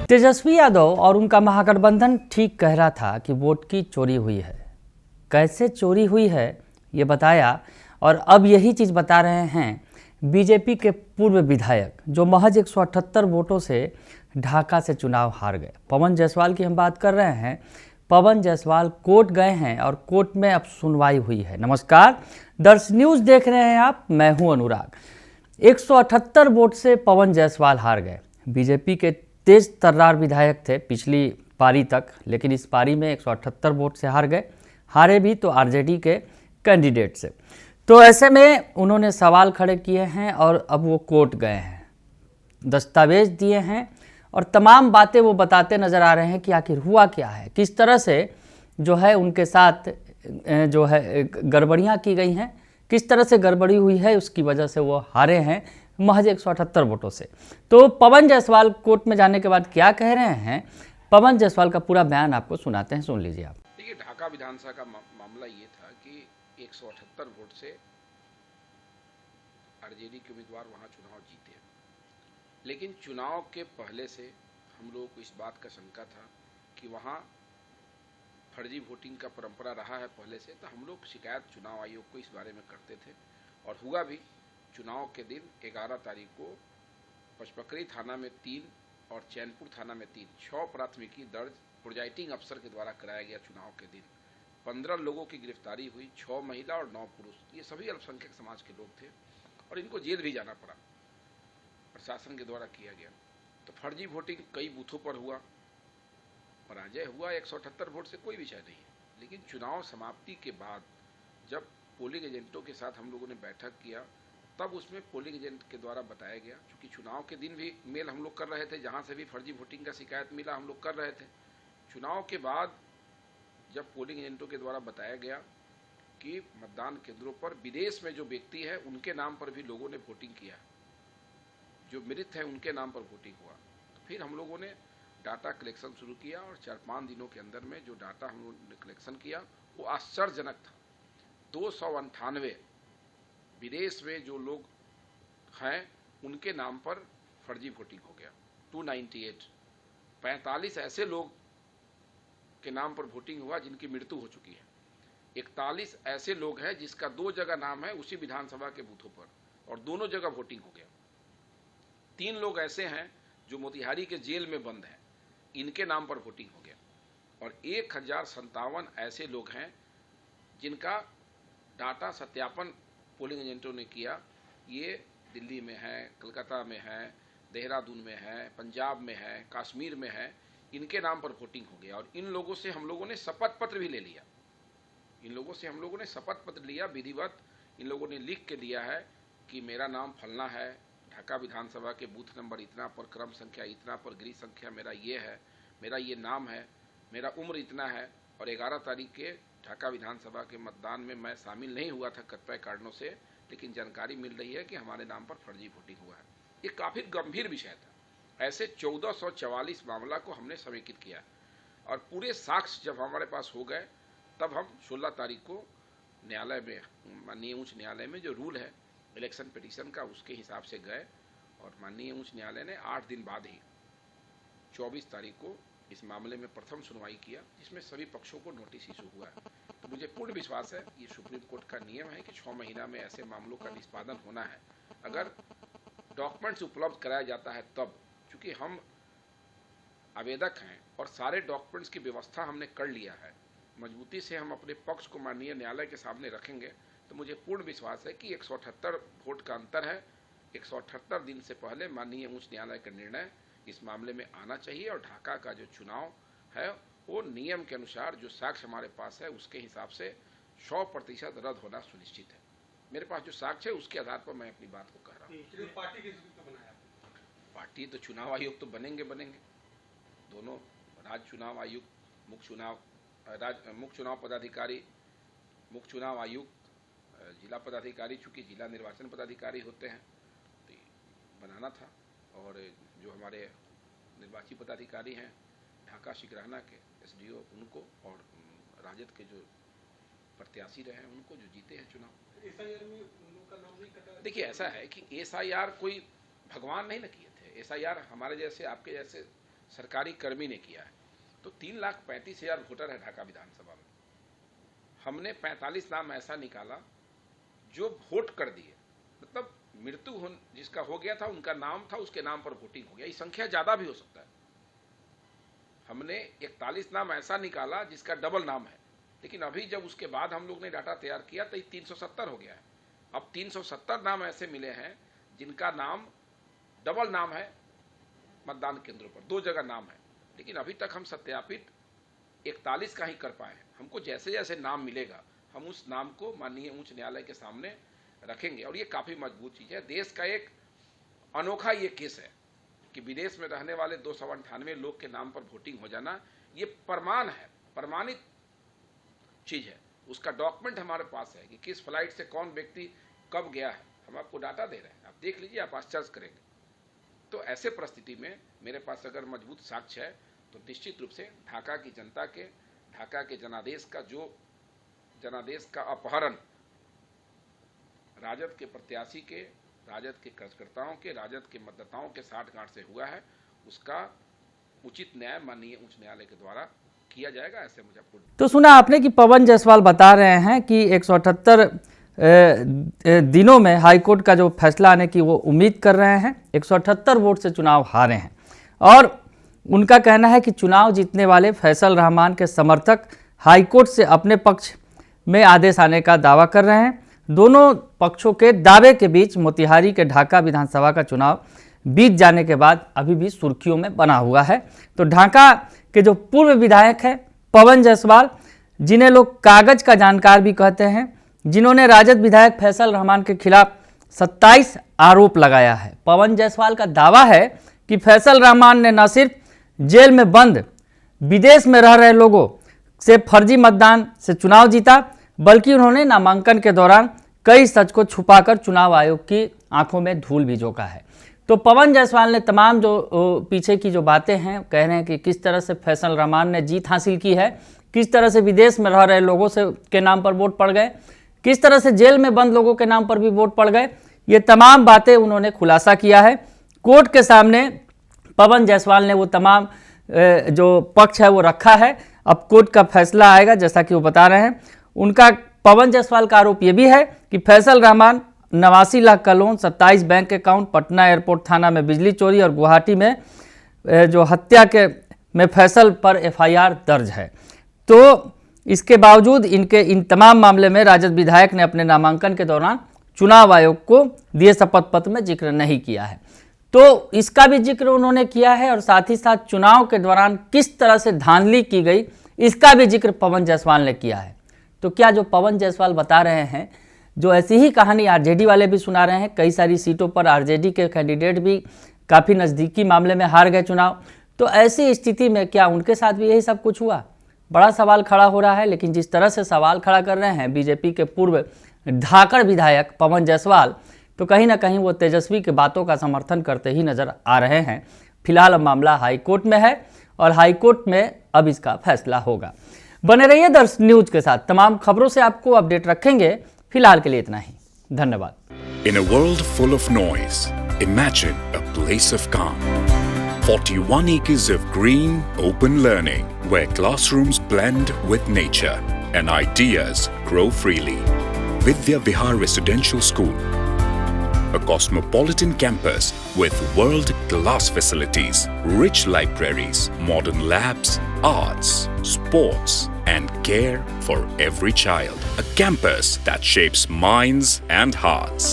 तेजस्वी यादव और उनका महागठबंधन ठीक कह रहा था कि वोट की चोरी हुई है। कैसे चोरी हुई है ये बताया, और अब यही चीज़ बता रहे हैं बीजेपी के पूर्व विधायक जो महज 178 वोटों से ढाका से चुनाव हार गए। पवन जायसवाल की हम बात कर रहे हैं। पवन जायसवाल कोर्ट गए हैं और कोर्ट में अब सुनवाई हुई है। नमस्कार, दर्श न्यूज़ देख रहे हैं आप, मैं हूं अनुराग। 178 वोट से पवन जायसवाल हार गए। बीजेपी के तेज तर्रार विधायक थे पिछली पारी तक, लेकिन इस पारी में 178 वोट से हार गए। हारे भी तो आरजेडी के कैंडिडेट से। तो ऐसे में उन्होंने सवाल खड़े किए हैं और अब वो कोर्ट गए हैं, दस्तावेज दिए हैं और तमाम बातें वो बताते नज़र आ रहे हैं कि आखिर हुआ क्या है, किस तरह से जो है उनके साथ जो है गड़बड़ियाँ की गई हैं, किस तरह से गड़बड़ी हुई है, उसकी वजह से वो हारे हैं महज 178 वोटों से। तो पवन जायसवाल कोर्ट में जाने के बाद क्या कह रहे हैं, पवन जायसवाल का पूरा बयान आपको सुनाते हैं, सुन लीजिए आप। देखिए, ढाका विधानसभा का मामला ये था कि 178 वोट से आरजेडी के उम्मीदवार वहां चुनाव जीते, लेकिन चुनाव के पहले से हम लोगों को इस बात का शंका था कि वहां फर्जी वोटिंग का परंपरा रहा है पहले से। तो हम लोग शिकायत चुनाव आयोग को इस बारे में करते थे और हुआ भी। चुनाव के दिन 11 तारीख को पचपकड़ी थाना में 3 और चैनपुर थाना में 6 प्राथमिकी दर्ज प्रोजाइटिंग अफसर के द्वारा कराया गया। चुनाव के दिन 15 लोगों की गिरफ्तारी हुई, 6 महिला और 9 पुरुष। ये सभी अल्पसंख्यक समाज के लोग थे और इनको जेल भी जाना पड़ा, प्रशासन के द्वारा किया गया। तो फर्जी वोटिंग कई बूथों पर हुआ, पराजय हुआ 178 वोट से, कोई विषय नहीं है। लेकिन चुनाव समाप्ति के बाद जब पोलिंग एजेंटों के साथ हम लोगों ने बैठक किया, तब उसमें पोलिंग एजेंट के द्वारा बताया गया, क्योंकि चुनाव के दिन भी मेल हम लोग कर रहे थे, जहां से भी फर्जी वोटिंग का शिकायत मिला हम लोग कर रहे थे। चुनाव के बाद जब पोलिंग एजेंटों के द्वारा बताया गया कि मतदान केंद्रों पर विदेश में जो व्यक्ति है उनके नाम पर भी लोगों ने वोटिंग किया, जो मृत है उनके नाम पर वोटिंग हुआ, तो फिर हम लोगों ने डाटा कलेक्शन शुरू किया और 4-5 दिनों के अंदर में जो डाटा हम लोगों ने कलेक्शन किया वो आश्चर्यजनक था। 298 विदेश में जो लोग हैं उनके नाम पर फर्जी वोटिंग हो गया। 298 45 ऐसे लोग के नाम पर वोटिंग हुआ जिनकी मृत्यु हो चुकी है। 41 ऐसे लोग हैं जिसका 2 जगह नाम है उसी विधानसभा के बूथों पर और दोनों जगह वोटिंग हो गया। 3 लोग ऐसे हैं जो मोतिहारी के जेल में बंद हैं, इनके नाम पर वोटिंग हो गया। और 1057 ऐसे लोग हैं जिनका डाटा सत्यापन पोलिंग एजेंटों ने किया। ये दिल्ली में है, कलकत्ता में है, देहरादून में है, पंजाब में है, कश्मीर में है, इनके नाम पर वोटिंग हो गया। और इन लोगों से हम लोगों ने शपथ पत्र भी ले लिया। इन लोगों से हम लोगों ने शपथ पत्र लिया, विधिवत इन लोगों ने लिख के दिया है कि मेरा नाम फलना है, ढाका विधानसभा के बूथ नंबर इतना पर, क्रम संख्या इतना पर, गृह संख्या मेरा ये है, मेरा ये नाम है, मेरा उम्र इतना है और 11 तारीख के ढाका विधानसभा के मतदान में मैं शामिल नहीं हुआ था कतिपय कारणों से, लेकिन जानकारी मिल रही है कि हमारे नाम पर फर्जी वोटिंग हुआ है। ये काफ़ी गंभीर विषय था। ऐसे 1444 मामला को हमने समेकित किया और पूरे साक्ष्य जब हमारे पास हो गए तब हम 16 तारीख को न्यायालय में, माननीय उच्च न्यायालय में जो रूल है इलेक्शन पिटीशन का, उसके हिसाब से गए और माननीय उच्च न्यायालय ने 8 दिन बाद ही 24 तारीख को इस मामले में प्रथम सुनवाई किया, जिसमें सभी पक्षों को नोटिस इशू हुआ है। तो मुझे पूर्ण विश्वास है, ये सुप्रीम कोर्ट का नियम है कि 6 महीना में ऐसे मामलों का निष्पादन होना है, अगर डॉक्यूमेंट्स उपलब्ध कराया जाता है तब। चूंकि हम आवेदक हैं और सारे डॉक्यूमेंट्स की व्यवस्था हमने कर लिया है, मजबूती से हम अपने पक्ष को माननीय न्यायालय के सामने रखेंगे, तो मुझे पूर्ण विश्वास है कि 178 वोट का अंतर है। 178 दिन से पहले माननीय उच्च न्यायालय का निर्णय इस मामले में आना चाहिए और ढाका का जो चुनाव है वो नियम के अनुसार जो साक्ष्य हमारे पास है उसके हिसाब से 100% रद्द होना सुनिश्चित है। मेरे पास जो साक्ष्य है उसके आधार पर मैं अपनी बात को कह रहा हूँ। पार्टी तो चुनाव आयुक्त तो बनेंगे, दोनों, राज्य चुनाव आयुक्त, मुख्य चुनाव पदाधिकारी, मुख्य चुनाव आयुक्त, जिला पदाधिकारी, चूँकि जिला निर्वाचन पदाधिकारी होते हैं तो बनाना था। और जो हमारे निर्वाची पदाधिकारी हैं ढाका शिकराना के एसडीओ, उनको, और राजद के जो प्रत्याशी रहे हैं उनको, जो जीते हैं चुनाव। एसआईआर में उनका नाम नहीं कटा। देखिए, ऐसा है कि एसआईआर कोई भगवान नहीं न किए थे। एसआईआर हमारे जैसे, आपके जैसे सरकारी कर्मी ने किया है। तो 3,35,000 वोटर है ढाका विधानसभा में, हमने 45 नाम ऐसा निकाला जो वोट कर दिए, मतलब मृत्यु जिसका हो गया था उनका नाम था, उसके नाम पर वोटिंग हो गया। ये संख्या ज्यादा भी हो सकता है। हमने 41 नाम ऐसा निकाला जिसका डबल नाम है, लेकिन अभी जब उसके बाद हम लोग ने डाटा तैयार किया तो 370 हो गया है। अब 370 नाम ऐसे मिले हैं जिनका नाम डबल नाम है मतदान केंद्रों पर, 2 जगह नाम है, लेकिन अभी तक हम सत्यापित 41 का ही कर पाए हैं। हमको जैसे जैसे नाम मिलेगा हम उस नाम को माननीय उच्च न्यायालय के सामने रखेंगे। और ये काफी मजबूत चीज है। देश का एक अनोखा ये केस है कि विदेश में रहने वाले 298 लोग के नाम पर वोटिंग हो जाना, ये प्रमाण है, प्रमाणित चीज है। उसका डॉक्यूमेंट हमारे पास है कि किस फ्लाइट से कौन व्यक्ति कब गया है। हम आपको डाटा दे रहे हैं, आप देख लीजिए, आप आश्चर्य करेंगे। तो ऐसे परिस्थिति में मेरे पास अगर मजबूत साक्ष्य है तो निश्चित रूप से ढाका की जनता के, ढाका के जनादेश का अपहरण राजद के प्रत्याशी के, राजद के कार्यकर्ताओं के, राजद के मतदाताओं के साठगांठ से हुआ है, उसका उचित न्याय माननीय उच्च न्यायालय के द्वारा किया जाएगा। ऐसे मुझे आपको तो सुना आपने कि पवन जायसवाल बता रहे हैं कि 178 दिनों में हाईकोर्ट का जो फैसला आने की वो उम्मीद कर रहे हैं। 178 वोट से चुनाव हारे हैं और उनका कहना है कि चुनाव जीतने वाले फैसल रहमान के समर्थक हाईकोर्ट से अपने पक्ष में आदेश आने का दावा कर रहे हैं। दोनों पक्षों के दावे के बीच मोतिहारी के ढाका विधानसभा का चुनाव बीत जाने के बाद अभी भी सुर्खियों में बना हुआ है। तो ढाका के जो पूर्व विधायक हैं पवन जायसवाल, जिन्हें लोग कागज का जानकार भी कहते हैं, जिन्होंने राजद विधायक फैसल रहमान के खिलाफ 27 आरोप लगाया है। पवन जायसवाल का दावा है कि फैसल रहमान ने न सिर्फ जेल में बंद विदेश में रह रहे लोगों से फर्जी मतदान से चुनाव जीता, बल्कि उन्होंने नामांकन के दौरान कई सच को छुपाकर चुनाव आयोग की आंखों में धूल भी झोंका है। तो पवन जायसवाल ने तमाम जो पीछे की जो बातें हैं, कह रहे हैं कि किस तरह से फैसल रहमान ने जीत हासिल की है, किस तरह से विदेश में रह रहे लोगों से के नाम पर वोट पड़ गए, किस तरह से जेल में बंद लोगों के नाम पर भी वोट पड़ गए, ये तमाम बातें उन्होंने खुलासा किया है। कोर्ट के सामने पवन जायसवाल ने वो तमाम जो पक्ष है वो रखा है। अब कोर्ट का फैसला आएगा, जैसा कि वो बता रहे हैं। उनका पवन जायसवाल का आरोप ये भी है कि फैसल रहमान 89 लाख का loan, 27 bank account, Patna airport थाना में बिजली चोरी और गुवाहाटी में जो हत्या के में फैसल पर FIR दर्ज है। तो इसके बावजूद इनके इन तमाम मामले में राजद विधायक ने अपने नामांकन के दौरान चुनाव आयोग को दिए शपथ पत्र में जिक्र नहीं किया है। तो इसका भी जिक्र उन्होंने किया है और साथ ही साथ चुनाव के दौरान किस तरह से धांधली की गई इसका भी जिक्र पवन जायसवाल ने किया है। तो क्या जो पवन जायसवाल बता रहे हैं, जो ऐसी ही कहानी RJD वाले भी सुना रहे हैं, कई सारी सीटों पर RJD के कैंडिडेट भी काफ़ी नज़दीकी मामले में हार गए चुनाव, तो ऐसी स्थिति में क्या उनके साथ भी यही सब कुछ हुआ? बड़ा सवाल खड़ा हो रहा है। लेकिन जिस तरह से सवाल खड़ा कर रहे हैं बीजेपी के पूर्व ढाका विधायक पवन जायसवाल, तो कहीं ना कहीं वो तेजस्वी की बातों का समर्थन करते ही नजर आ रहे हैं। फिलहाल अब मामला हाईकोर्ट में है और हाईकोर्ट में अब इसका फैसला होगा। बने रहिए दर्श न्यूज के साथ, तमाम खबरों से आपको अपडेट रखेंगे। फिलहाल के लिए इतना ही, धन्यवाद। In a world full of noise, imagine a place of calm. 41 acres of green, open learning, where classrooms blend with nature and ideas grow freely. Vidya Vihar Residential School, a cosmopolitan campus with world-class facilities, rich libraries, modern labs, arts, sports, and care for every child. A campus that shapes minds and hearts.